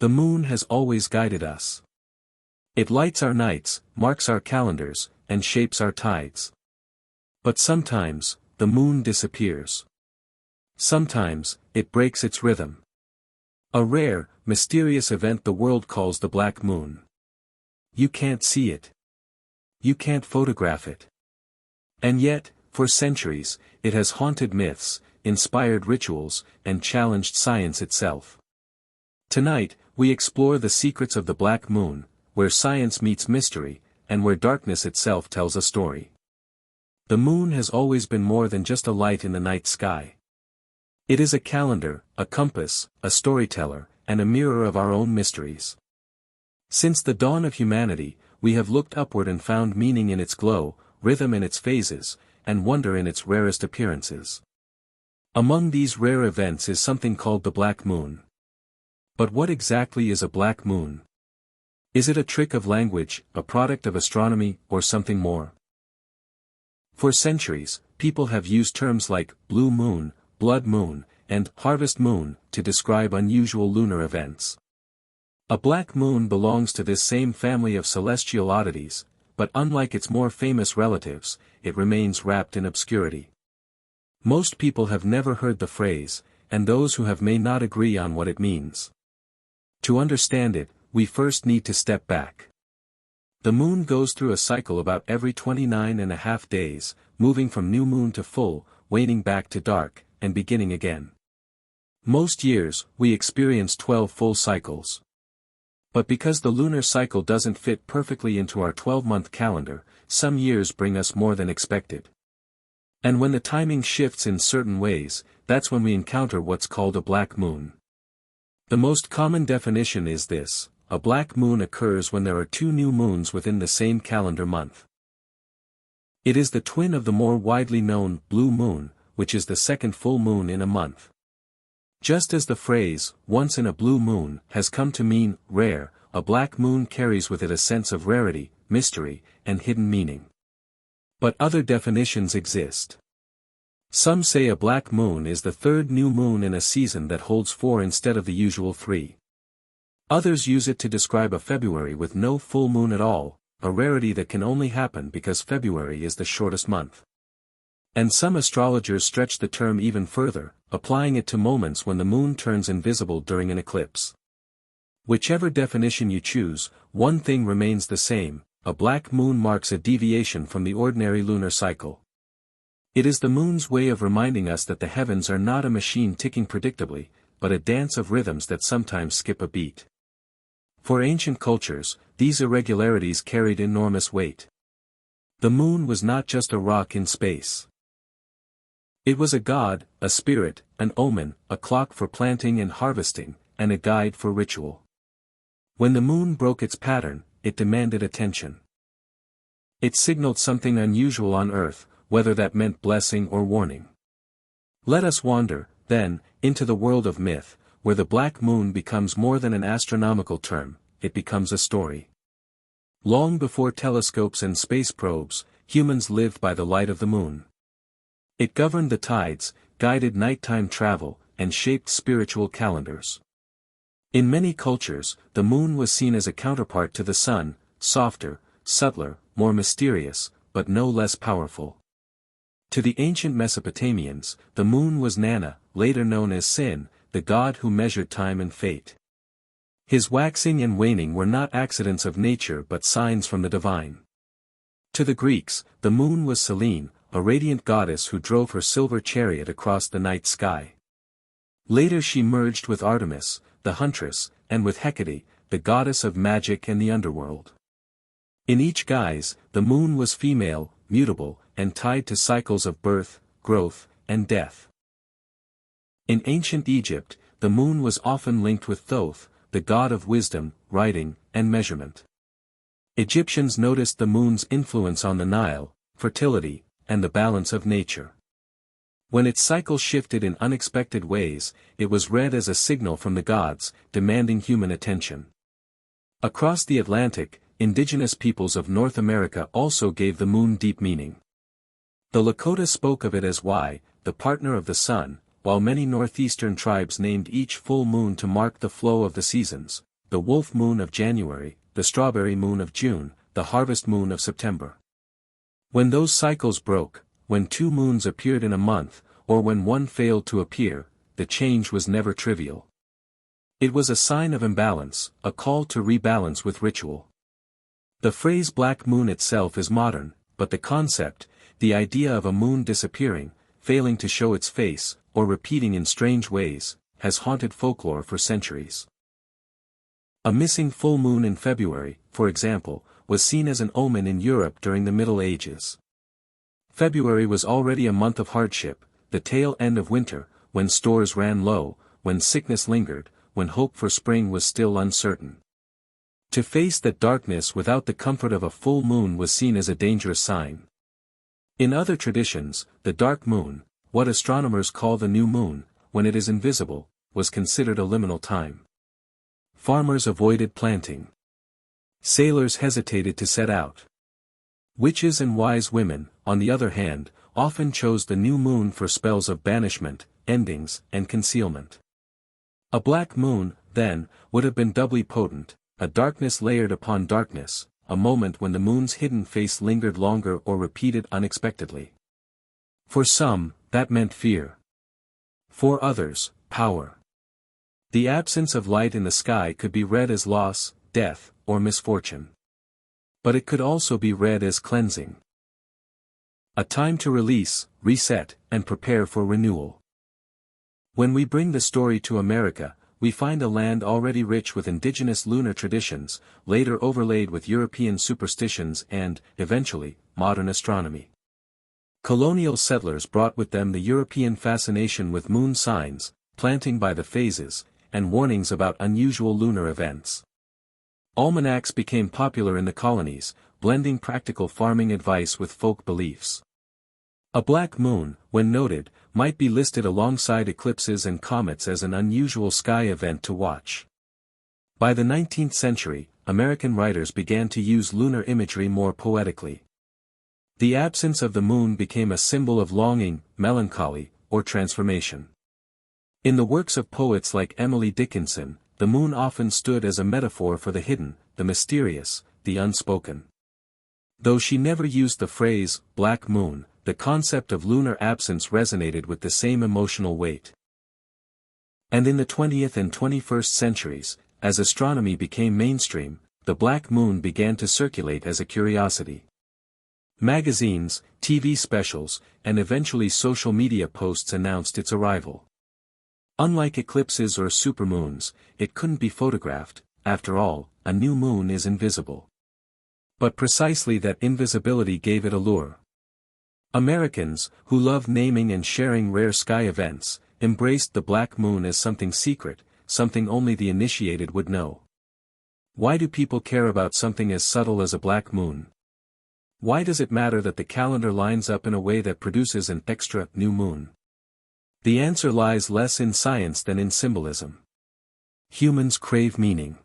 The moon has always guided us. It lights our nights, marks our calendars, and shapes our tides. But sometimes, the moon disappears. Sometimes, it breaks its rhythm. A rare, mysterious event the world calls the black moon. You can't see it. You can't photograph it. And yet, for centuries, it has haunted myths, inspired rituals, and challenged science itself. Tonight, we explore the secrets of the black moon, where science meets mystery, and where darkness itself tells a story. The moon has always been more than just a light in the night sky. It is a calendar, a compass, a storyteller, and a mirror of our own mysteries. Since the dawn of humanity, we have looked upward and found meaning in its glow, rhythm in its phases, and wonder in its rarest appearances. Among these rare events is something called the black moon. But what exactly is a black moon? Is it a trick of language, a product of astronomy, or something more? For centuries, people have used terms like blue moon, blood moon, and harvest moon to describe unusual lunar events. A black moon belongs to this same family of celestial oddities, but unlike its more famous relatives, it remains wrapped in obscurity. Most people have never heard the phrase, and those who have may not agree on what it means. To understand it, we first need to step back. The moon goes through a cycle about every 29.5 days, moving from new moon to full, waning back to dark, and beginning again. Most years, we experience 12 full cycles. But because the lunar cycle doesn't fit perfectly into our 12-month calendar, some years bring us more than expected. And when the timing shifts in certain ways, that's when we encounter what's called a black moon. The most common definition is this: a black moon occurs when there are two new moons within the same calendar month. It is the twin of the more widely known blue moon, which is the second full moon in a month. Just as the phrase, once in a blue moon, has come to mean rare, a black moon carries with it a sense of rarity, mystery, and hidden meaning. But other definitions exist. Some say a black moon is the third new moon in a season that holds 4 instead of the usual 3. Others use it to describe a February with no full moon at all, a rarity that can only happen because February is the shortest month. And some astrologers stretch the term even further, applying it to moments when the moon turns invisible during an eclipse. Whichever definition you choose, one thing remains the same: a black moon marks a deviation from the ordinary lunar cycle. It is the moon's way of reminding us that the heavens are not a machine ticking predictably, but a dance of rhythms that sometimes skip a beat. For ancient cultures, these irregularities carried enormous weight. The moon was not just a rock in space. It was a god, a spirit, an omen, a clock for planting and harvesting, and a guide for ritual. When the moon broke its pattern, it demanded attention. It signaled something unusual on Earth, whether that meant blessing or warning. Let us wander, then, into the world of myth, where the black moon becomes more than an astronomical term, it becomes a story. Long before telescopes and space probes, humans lived by the light of the moon. It governed the tides, guided nighttime travel, and shaped spiritual calendars. In many cultures, the moon was seen as a counterpart to the sun, softer, subtler, more mysterious, but no less powerful. To the ancient Mesopotamians, the moon was Nana, later known as Sin, the god who measured time and fate. His waxing and waning were not accidents of nature but signs from the divine. To the Greeks, the moon was Selene, a radiant goddess who drove her silver chariot across the night sky. Later she merged with Artemis, the huntress, and with Hecate, the goddess of magic and the underworld. In each guise, the moon was female, mutable, and tied to cycles of birth, growth, and death. In ancient Egypt, the moon was often linked with Thoth, the god of wisdom, writing, and measurement. Egyptians noticed the moon's influence on the Nile, fertility, and the balance of nature. When its cycle shifted in unexpected ways, it was read as a signal from the gods, demanding human attention. Across the Atlantic, indigenous peoples of North America also gave the moon deep meaning. The Lakota spoke of it as Y, the partner of the sun, while many northeastern tribes named each full moon to mark the flow of the seasons, the wolf moon of January, the strawberry moon of June, the harvest moon of September. When those cycles broke, when two moons appeared in a month, or when one failed to appear, the change was never trivial. It was a sign of imbalance, a call to rebalance with ritual. The phrase black moon itself is modern, but the concept, the idea of a moon disappearing, failing to show its face, or repeating in strange ways, has haunted folklore for centuries. A missing full moon in February, for example, was seen as an omen in Europe during the Middle Ages. February was already a month of hardship, the tail end of winter, when stores ran low, when sickness lingered, when hope for spring was still uncertain. To face that darkness without the comfort of a full moon was seen as a dangerous sign. In other traditions, the dark moon, what astronomers call the new moon, when it is invisible, was considered a liminal time. Farmers avoided planting. Sailors hesitated to set out. Witches and wise women, on the other hand, often chose the new moon for spells of banishment, endings, and concealment. A black moon, then, would have been doubly potent, a darkness layered upon darkness, a moment when the moon's hidden face lingered longer or repeated unexpectedly. For some, that meant fear. For others, power. The absence of light in the sky could be read as loss, death, or misfortune. But it could also be read as cleansing. A time to release, reset, and prepare for renewal. When we bring the story to America, we find a land already rich with indigenous lunar traditions, later overlaid with European superstitions and, eventually, modern astronomy. Colonial settlers brought with them the European fascination with moon signs, planting by the phases, and warnings about unusual lunar events. Almanacs became popular in the colonies, blending practical farming advice with folk beliefs. A black moon, when noted, might be listed alongside eclipses and comets as an unusual sky event to watch. By the 19th century, American writers began to use lunar imagery more poetically. The absence of the moon became a symbol of longing, melancholy, or transformation. In the works of poets like Emily Dickinson, the moon often stood as a metaphor for the hidden, the mysterious, the unspoken. Though she never used the phrase, black moon, the concept of lunar absence resonated with the same emotional weight. And in the 20th and 21st centuries, as astronomy became mainstream, the black moon began to circulate as a curiosity. Magazines, TV specials, and eventually social media posts announced its arrival. Unlike eclipses or supermoons, it couldn't be photographed. After all, a new moon is invisible. But precisely that invisibility gave it allure. Americans, who love naming and sharing rare sky events, embraced the black moon as something secret, something only the initiated would know. Why do people care about something as subtle as a black moon? Why does it matter that the calendar lines up in a way that produces an extra new moon? The answer lies less in science than in symbolism. Humans crave meaning.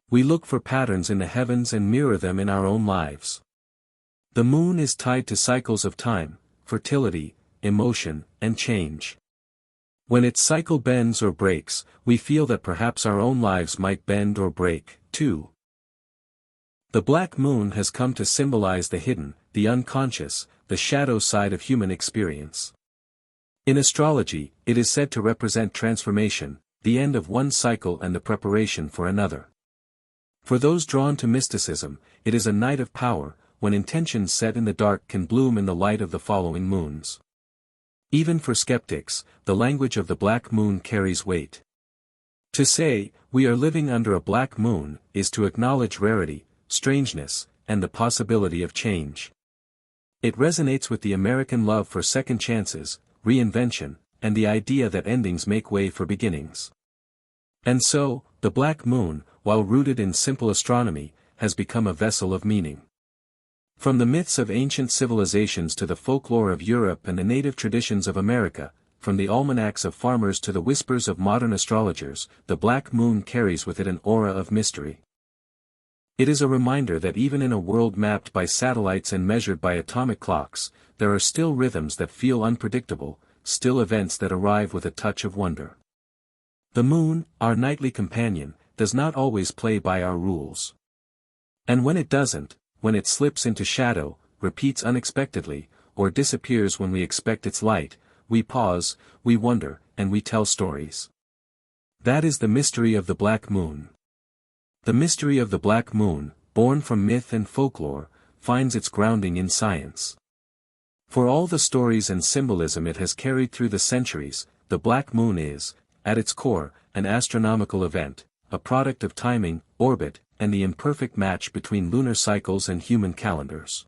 We look for patterns in the heavens and mirror them in our own lives. The moon is tied to cycles of time, fertility, emotion, and change. When its cycle bends or breaks, we feel that perhaps our own lives might bend or break, too. The black moon has come to symbolize the hidden, the unconscious, the shadow side of human experience. In astrology, it is said to represent transformation, the end of one cycle and the preparation for another. For those drawn to mysticism, it is a night of power, when intentions set in the dark can bloom in the light of the following moons. Even for skeptics, the language of the black moon carries weight. To say, we are living under a black moon, is to acknowledge rarity, strangeness, and the possibility of change. It resonates with the American love for second chances, reinvention, and the idea that endings make way for beginnings. And so, the black moon, while rooted in simple astronomy, has become a vessel of meaning. From the myths of ancient civilizations to the folklore of Europe and the native traditions of America, from the almanacs of farmers to the whispers of modern astrologers, the black moon carries with it an aura of mystery. It is a reminder that even in a world mapped by satellites and measured by atomic clocks, there are still rhythms that feel unpredictable, still events that arrive with a touch of wonder. The moon, our nightly companion, does not always play by our rules. And when it doesn't, when it slips into shadow, repeats unexpectedly, or disappears when we expect its light, we pause, we wonder, and we tell stories. That is the mystery of the black moon. The mystery of the black moon, born from myth and folklore, finds its grounding in science. For all the stories and symbolism it has carried through the centuries, the black moon is, at its core, an astronomical event, a product of timing, orbit, and the imperfect match between lunar cycles and human calendars.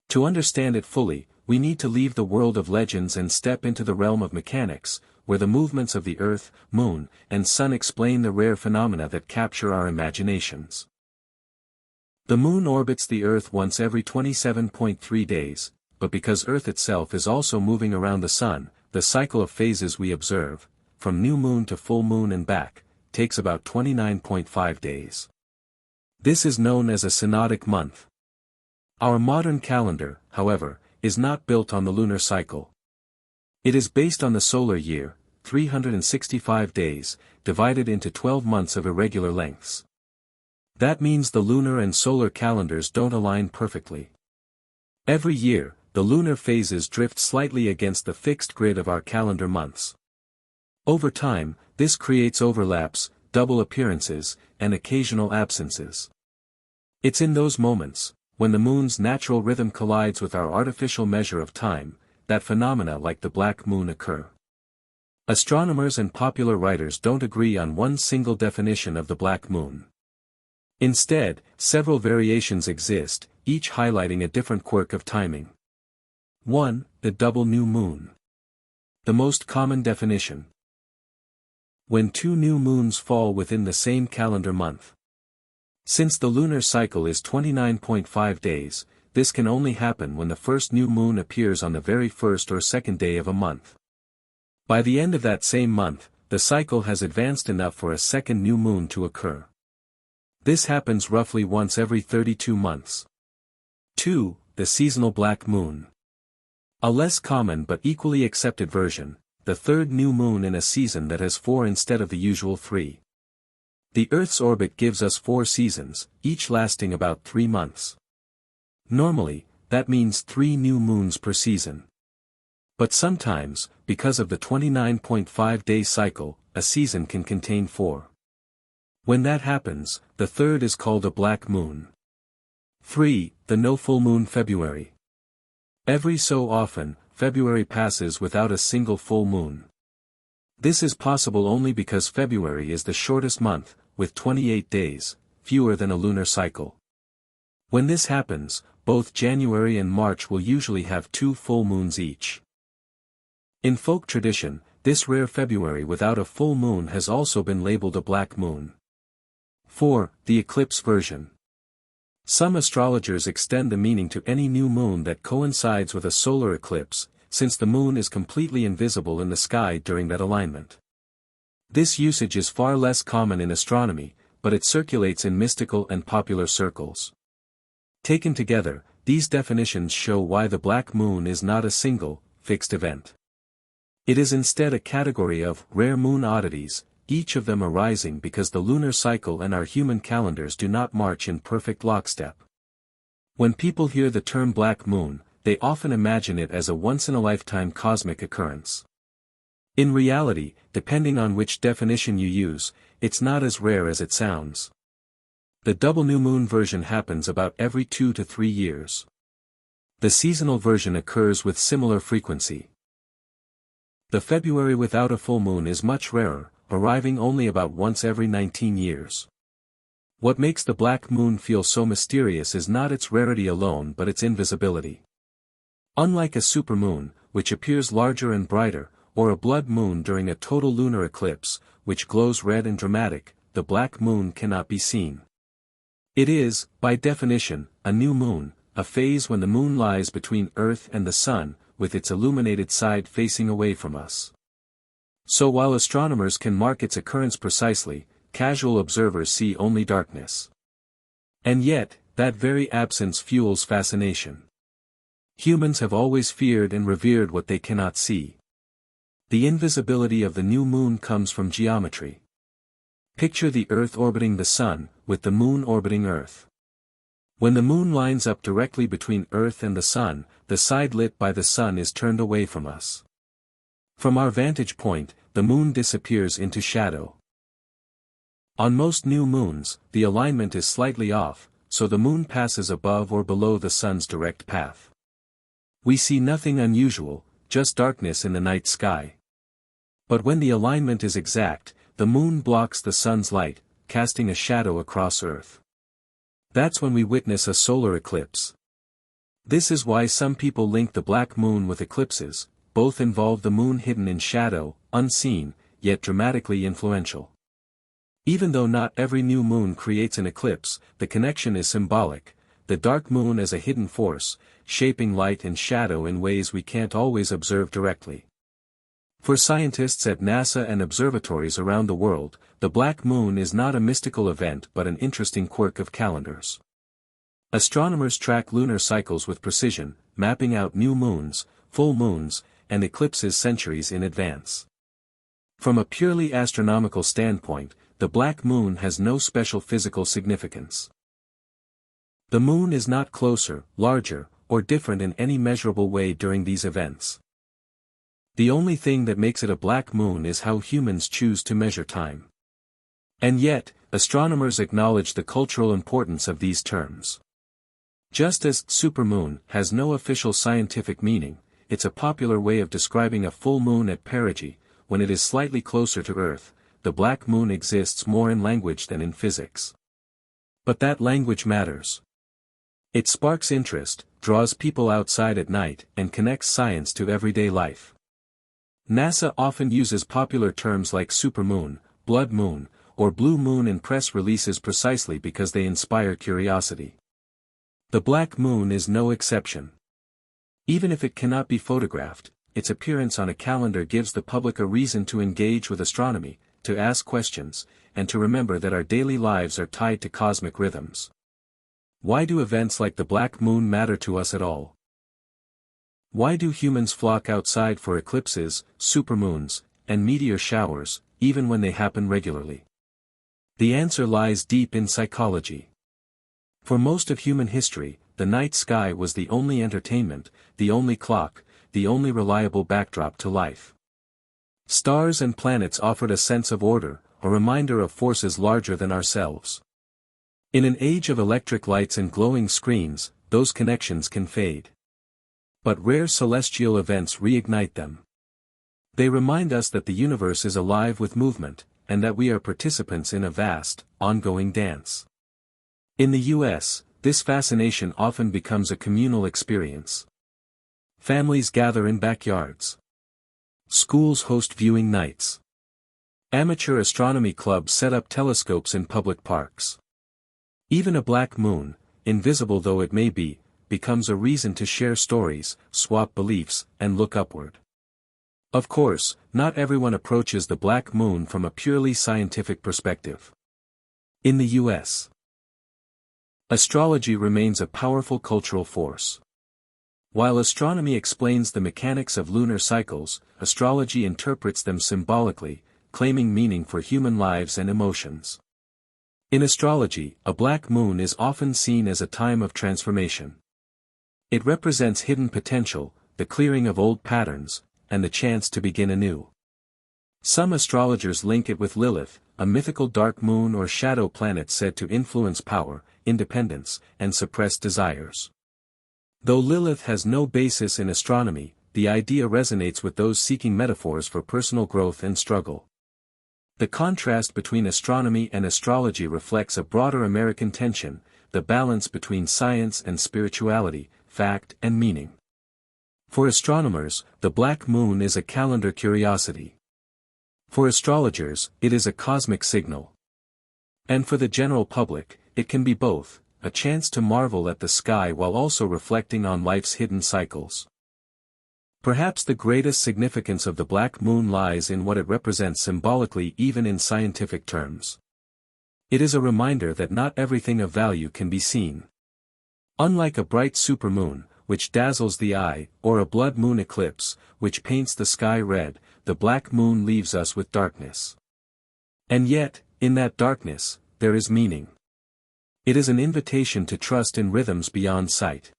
To understand it fully, we need to leave the world of legends and step into the realm of mechanics, where the movements of the Earth, Moon, and Sun explain the rare phenomena that capture our imaginations. The Moon orbits the Earth once every 27.3 days, but because Earth itself is also moving around the Sun, the cycle of phases we observe, from new moon to full moon and back, takes about 29.5 days. This is known as a synodic month. Our modern calendar, however, is not built on the lunar cycle. It is based on the solar year, 365 days, divided into 12 months of irregular lengths. That means the lunar and solar calendars don't align perfectly. Every year, the lunar phases drift slightly against the fixed grid of our calendar months. Over time, this creates overlaps, double appearances, and occasional absences. It's in those moments, when the moon's natural rhythm collides with our artificial measure of time, that phenomena like the black moon occur. Astronomers and popular writers don't agree on one single definition of the black moon. Instead, several variations exist, each highlighting a different quirk of timing. 1. The double new moon. The most common definition. When two new moons fall within the same calendar month. Since the lunar cycle is 29.5 days, this can only happen when the first new moon appears on the very first or second day of a month. By the end of that same month, the cycle has advanced enough for a second new moon to occur. This happens roughly once every 32 months. 2. The seasonal black moon. A less common but equally accepted version, the third new moon in a season that has 4 instead of the usual 3. The Earth's orbit gives us 4 seasons, each lasting about 3 months. Normally, that means 3 new moons per season. But sometimes, because of the 29.5-day cycle, a season can contain 4. When that happens, the third is called a black moon. 3. The no full moon February. Every so often, February passes without a single full moon. This is possible only because February is the shortest month, with 28 days, fewer than a lunar cycle. When this happens, both January and March will usually have 2 full moons each. In folk tradition, this rare February without a full moon has also been labeled a black moon. 4. The eclipse version. Some astrologers extend the meaning to any new moon that coincides with a solar eclipse, since the moon is completely invisible in the sky during that alignment. This usage is far less common in astronomy, but it circulates in mystical and popular circles. Taken together, these definitions show why the black moon is not a single, fixed event. It is instead a category of rare moon oddities, each of them arising because the lunar cycle and our human calendars do not march in perfect lockstep. When people hear the term black moon, they often imagine it as a once-in-a-lifetime cosmic occurrence. In reality, depending on which definition you use, it's not as rare as it sounds. The double new moon version happens about every 2 to 3 years. The seasonal version occurs with similar frequency. The February without a full moon is much rarer, arriving only about once every 19 years. What makes the black moon feel so mysterious is not its rarity alone but its invisibility. Unlike a supermoon, which appears larger and brighter, or a blood moon during a total lunar eclipse, which glows red and dramatic, the black moon cannot be seen. It is, by definition, a new moon, a phase when the moon lies between Earth and the Sun, with its illuminated side facing away from us. So while astronomers can mark its occurrence precisely, casual observers see only darkness. And yet, that very absence fuels fascination. Humans have always feared and revered what they cannot see. The invisibility of the new moon comes from geometry. Picture the Earth orbiting the Sun, with the Moon orbiting Earth. When the Moon lines up directly between Earth and the Sun, the side lit by the Sun is turned away from us. From our vantage point, the Moon disappears into shadow. On most new moons, the alignment is slightly off, so the Moon passes above or below the Sun's direct path. We see nothing unusual, just darkness in the night sky. But when the alignment is exact, the Moon blocks the Sun's light, casting a shadow across Earth. That's when we witness a solar eclipse. This is why some people link the black moon with eclipses. Both involve the Moon hidden in shadow, unseen, yet dramatically influential. Even though not every new moon creates an eclipse, the connection is symbolic, the dark moon as a hidden force, shaping light and shadow in ways we can't always observe directly. For scientists at NASA and observatories around the world, the black moon is not a mystical event but an interesting quirk of calendars. Astronomers track lunar cycles with precision, mapping out new moons, full moons, and eclipses centuries in advance. From a purely astronomical standpoint, the black moon has no special physical significance. The moon is not closer, larger, or different in any measurable way during these events. The only thing that makes it a black moon is how humans choose to measure time. And yet, astronomers acknowledge the cultural importance of these terms. Just as supermoon has no official scientific meaning, it's a popular way of describing a full moon at perigee, when it is slightly closer to Earth. The black moon exists more in language than in physics. But that language matters. It sparks interest, draws people outside at night, and connects science to everyday life. NASA often uses popular terms like supermoon, blood moon, or blue moon in press releases precisely because they inspire curiosity. The black moon is no exception. Even if it cannot be photographed, its appearance on a calendar gives the public a reason to engage with astronomy, to ask questions, and to remember that our daily lives are tied to cosmic rhythms. Why do events like the black moon matter to us at all? Why do humans flock outside for eclipses, supermoons, and meteor showers, even when they happen regularly? The answer lies deep in psychology. For most of human history, the night sky was the only entertainment, the only clock, the only reliable backdrop to life. Stars and planets offered a sense of order, a reminder of forces larger than ourselves. In an age of electric lights and glowing screens, those connections can fade. But rare celestial events reignite them. They remind us that the universe is alive with movement, and that we are participants in a vast, ongoing dance. In the U.S., this fascination often becomes a communal experience. Families gather in backyards. Schools host viewing nights. Amateur astronomy clubs set up telescopes in public parks. Even a black moon, invisible though it may be, becomes a reason to share stories, swap beliefs, and look upward. Of course, not everyone approaches the black moon from a purely scientific perspective. In the U.S., astrology remains a powerful cultural force. While astronomy explains the mechanics of lunar cycles, astrology interprets them symbolically, claiming meaning for human lives and emotions. In astrology, a black moon is often seen as a time of transformation. It represents hidden potential, the clearing of old patterns, and the chance to begin anew. Some astrologers link it with Lilith, a mythical dark moon or shadow planet said to influence power, independence, and suppress desires. Though Lilith has no basis in astronomy, the idea resonates with those seeking metaphors for personal growth and struggle. The contrast between astronomy and astrology reflects a broader American tension, the balance between science and spirituality, fact and meaning. For astronomers, the black moon is a calendar curiosity. For astrologers, it is a cosmic signal. And for the general public, it can be both, a chance to marvel at the sky while also reflecting on life's hidden cycles. Perhaps the greatest significance of the black moon lies in what it represents symbolically even in scientific terms. It is a reminder that not everything of value can be seen. Unlike a bright supermoon, which dazzles the eye, or a blood moon eclipse, which paints the sky red, the black moon leaves us with darkness. And yet, In that darkness, there is meaning. It is an invitation to trust in rhythms beyond sight.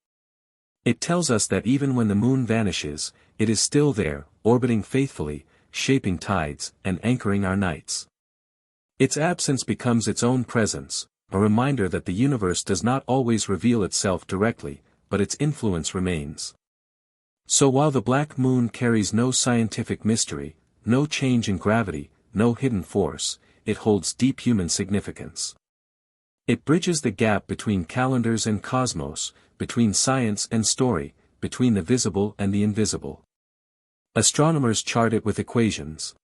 It tells us that even when the moon vanishes, it is still there, orbiting faithfully, shaping tides, and anchoring our nights. Its absence becomes its own presence, a reminder that the universe does not always reveal itself directly, but its influence remains. So while the black moon carries no scientific mystery, no change in gravity, no hidden force, it holds deep human significance. It bridges the gap between calendars and cosmos, between science and story, between the visible and the invisible. Astronomers chart it with equations.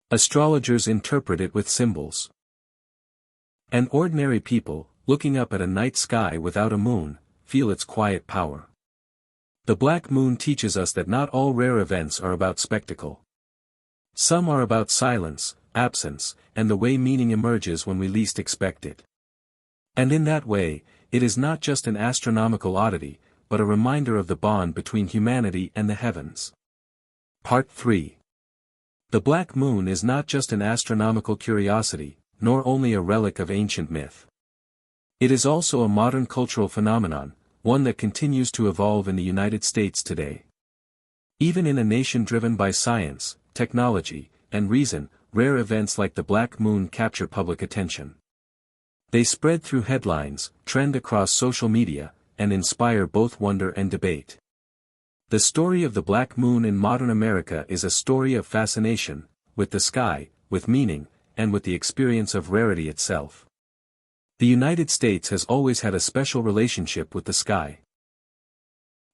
Astrologers interpret it with symbols. And ordinary people, looking up at a night sky without a moon, feel its quiet power. The black moon teaches us that not all rare events are about spectacle. Some are about silence, absence, and the way meaning emerges when we least expect it. And in that way, it is not just an astronomical oddity, but a reminder of the bond between humanity and the heavens. Part 3. The black moon is not just an astronomical curiosity, nor only a relic of ancient myth. It is also a modern cultural phenomenon, one that continues to evolve in the United States today. Even in a nation driven by science, technology, and reason, rare events like the black moon capture public attention. They spread through headlines, trend across social media, and inspire both wonder and debate. The story of the black moon in modern America is a story of fascination, with the sky, with meaning, and with the experience of rarity itself. The United States has always had a special relationship with the sky.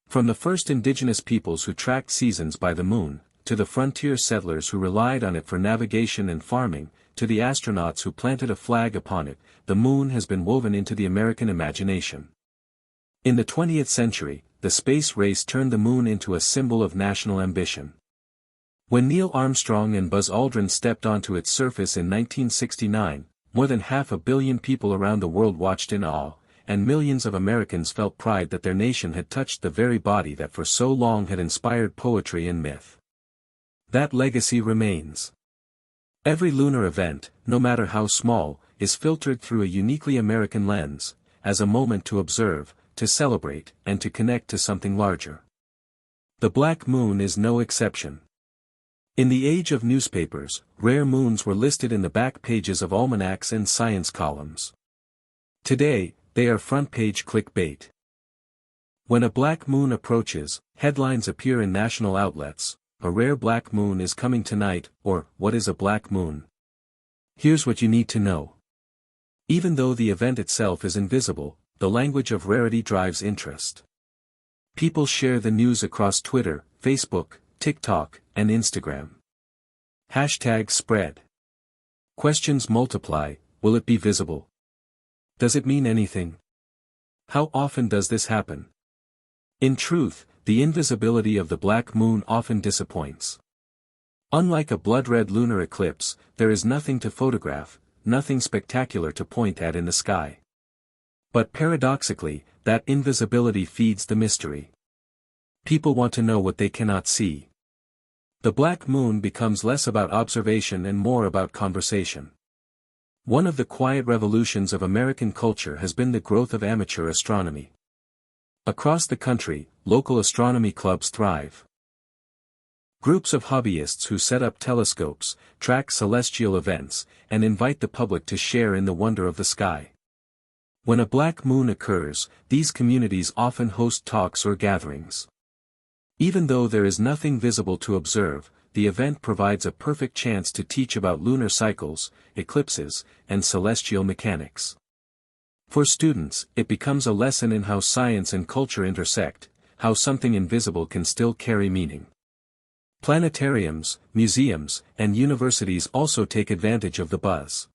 From the first indigenous peoples who tracked seasons by the moon, to the frontier settlers who relied on it for navigation and farming, to the astronauts who planted a flag upon it, the moon has been woven into the American imagination. In the 20th century, the space race turned the moon into a symbol of national ambition. When Neil Armstrong and Buzz Aldrin stepped onto its surface in 1969, more than 500 million people around the world watched in awe, and millions of Americans felt pride that their nation had touched the very body that for so long had inspired poetry and myth. That legacy remains. Every lunar event, no matter how small, is filtered through a uniquely American lens, as a moment to observe, to celebrate, and to connect to something larger. The black moon is no exception. In the age of newspapers, rare moons were listed in the back pages of almanacs and science columns. Today, they are front-page clickbait. When a black moon approaches, headlines appear in national outlets: "A rare black moon is coming tonight," or "What is a black moon? Here's what you need to know." Even though the event itself is invisible, the language of rarity drives interest. People share the news across Twitter, Facebook, TikTok, and Instagram. Hashtag spread. Questions multiply: will it be visible? Does it mean anything? How often does this happen? In truth, the invisibility of the black moon often disappoints. Unlike a blood-red lunar eclipse, there is nothing to photograph, nothing spectacular to point at in the sky. But paradoxically, that invisibility feeds the mystery. People want to know what they cannot see. The black moon becomes less about observation and more about conversation. One of the quiet revolutions of American culture has been the growth of amateur astronomy. Across the country, local astronomy clubs thrive. Groups of hobbyists who set up telescopes, track celestial events, and invite the public to share in the wonder of the sky. When a black moon occurs, these communities often host talks or gatherings. Even though there is nothing visible to observe, the event provides a perfect chance to teach about lunar cycles, eclipses, and celestial mechanics. For students, it becomes a lesson in how science and culture intersect, how something invisible can still carry meaning. Planetariums, museums, and universities also take advantage of the buzz.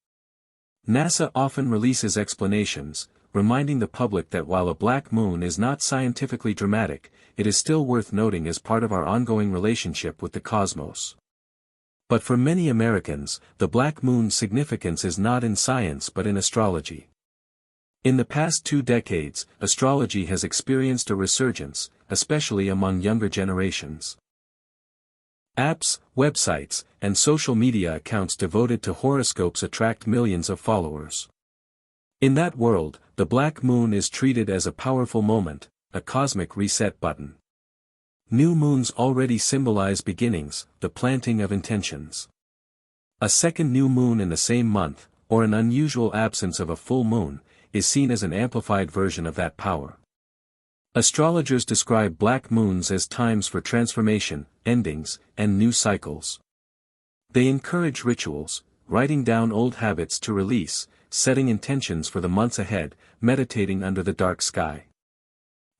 NASA often releases explanations, reminding the public that while a black moon is not scientifically dramatic, it is still worth noting as part of our ongoing relationship with the cosmos. But for many Americans, the black moon's significance is not in science but in astrology. In the past 2 decades, astrology has experienced a resurgence, especially among younger generations. Apps, websites, and social media accounts devoted to horoscopes attract millions of followers. In that world, the black moon is treated as a powerful moment, a cosmic reset button. New moons already symbolize beginnings, the planting of intentions. A second new moon in the same month, or an unusual absence of a full moon, is seen as an amplified version of that power. Astrologers describe black moons as times for transformation, endings, and new cycles. They encourage rituals, writing down old habits to release, setting intentions for the months ahead, meditating under the dark sky.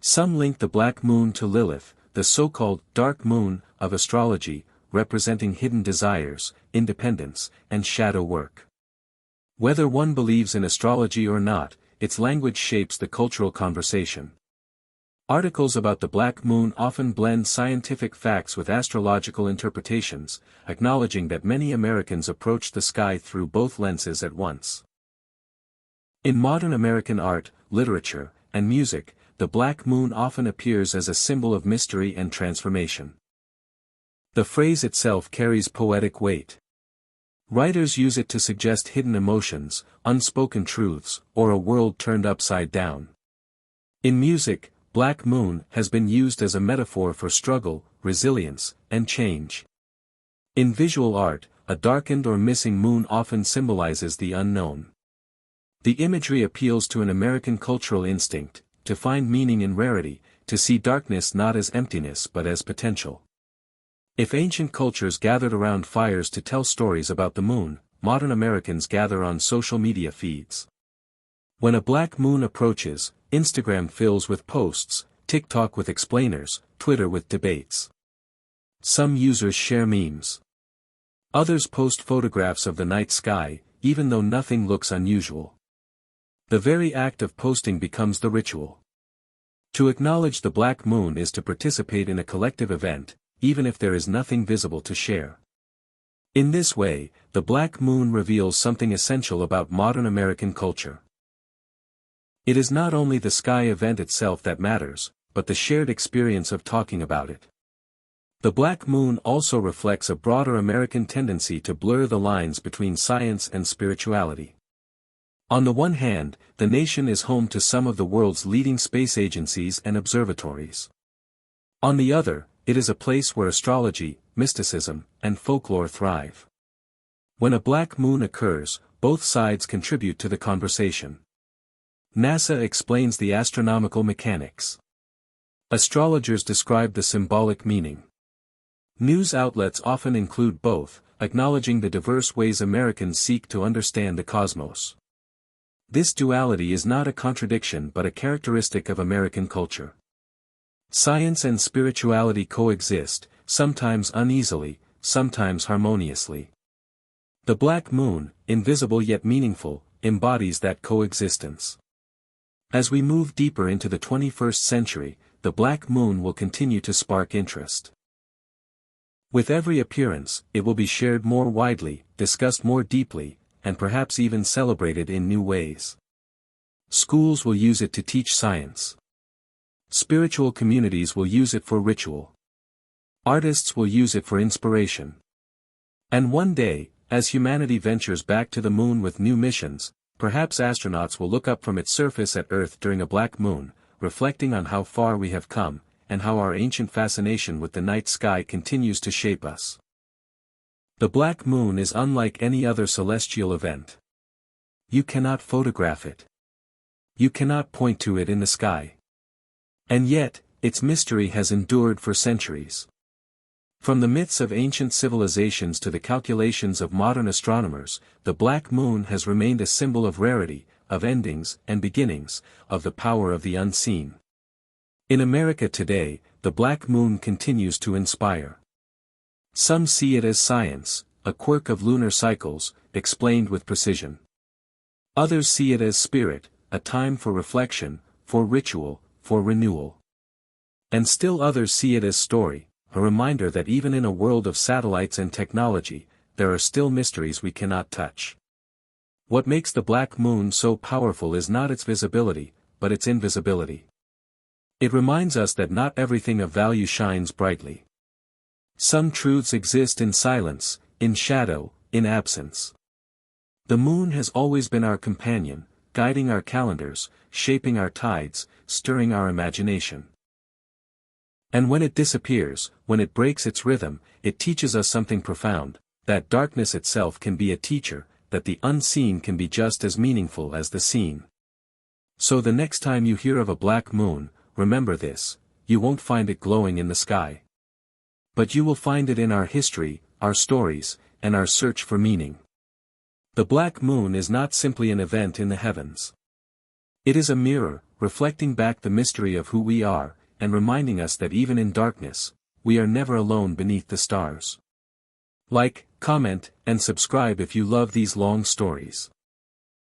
Some link the black moon to Lilith, the so-called dark moon of astrology, representing hidden desires, independence, and shadow work. Whether one believes in astrology or not, its language shapes the cultural conversation. Articles about the black moon often blend scientific facts with astrological interpretations, acknowledging that many Americans approach the sky through both lenses at once. In modern American art, literature, and music, the black moon often appears as a symbol of mystery and transformation. The phrase itself carries poetic weight. Writers use it to suggest hidden emotions, unspoken truths, or a world turned upside down. In music, black moon has been used as a metaphor for struggle, resilience, and change. In visual art, a darkened or missing moon often symbolizes the unknown. The imagery appeals to an American cultural instinct, to find meaning in rarity, to see darkness not as emptiness but as potential. If ancient cultures gathered around fires to tell stories about the moon, modern Americans gather on social media feeds. When a black moon approaches, Instagram fills with posts, TikTok with explainers, Twitter with debates. Some users share memes. Others post photographs of the night sky, even though nothing looks unusual. The very act of posting becomes the ritual. To acknowledge the black moon is to participate in a collective event, even if there is nothing visible to share. In this way, the black moon reveals something essential about modern American culture. It is not only the sky event itself that matters, but the shared experience of talking about it. The black moon also reflects a broader American tendency to blur the lines between science and spirituality. On the one hand, the nation is home to some of the world's leading space agencies and observatories. On the other, it is a place where astrology, mysticism, and folklore thrive. When a black moon occurs, both sides contribute to the conversation. NASA explains the astronomical mechanics. Astrologers describe the symbolic meaning. News outlets often include both, acknowledging the diverse ways Americans seek to understand the cosmos. This duality is not a contradiction but a characteristic of American culture. Science and spirituality coexist, sometimes uneasily, sometimes harmoniously. The black moon, invisible yet meaningful, embodies that coexistence. As we move deeper into the 21st century, the black moon will continue to spark interest. With every appearance, it will be shared more widely, discussed more deeply, and perhaps even celebrated in new ways. Schools will use it to teach science. Spiritual communities will use it for ritual. Artists will use it for inspiration. And one day, as humanity ventures back to the moon with new missions, perhaps astronauts will look up from its surface at Earth during a black moon, reflecting on how far we have come, and how our ancient fascination with the night sky continues to shape us. The black moon is unlike any other celestial event. You cannot photograph it. You cannot point to it in the sky. And yet, its mystery has endured for centuries. From the myths of ancient civilizations to the calculations of modern astronomers, the black moon has remained a symbol of rarity, of endings and beginnings, of the power of the unseen. In America today, the black moon continues to inspire. Some see it as science, a quirk of lunar cycles, explained with precision. Others see it as spirit, a time for reflection, for ritual, for renewal. And still others see it as story, a reminder that even in a world of satellites and technology, there are still mysteries we cannot touch. What makes the black moon so powerful is not its visibility, but its invisibility. It reminds us that not everything of value shines brightly. Some truths exist in silence, in shadow, in absence. The moon has always been our companion, guiding our calendars, shaping our tides, stirring our imagination. And when it disappears, when it breaks its rhythm, it teaches us something profound, that darkness itself can be a teacher, that the unseen can be just as meaningful as the seen. So the next time you hear of a black moon, remember this: you won't find it glowing in the sky. But you will find it in our history, our stories, and our search for meaning. The black moon is not simply an event in the heavens. It is a mirror, reflecting back the mystery of who we are, and reminding us that even in darkness, we are never alone beneath the stars. Like, comment, and subscribe if you love these long stories.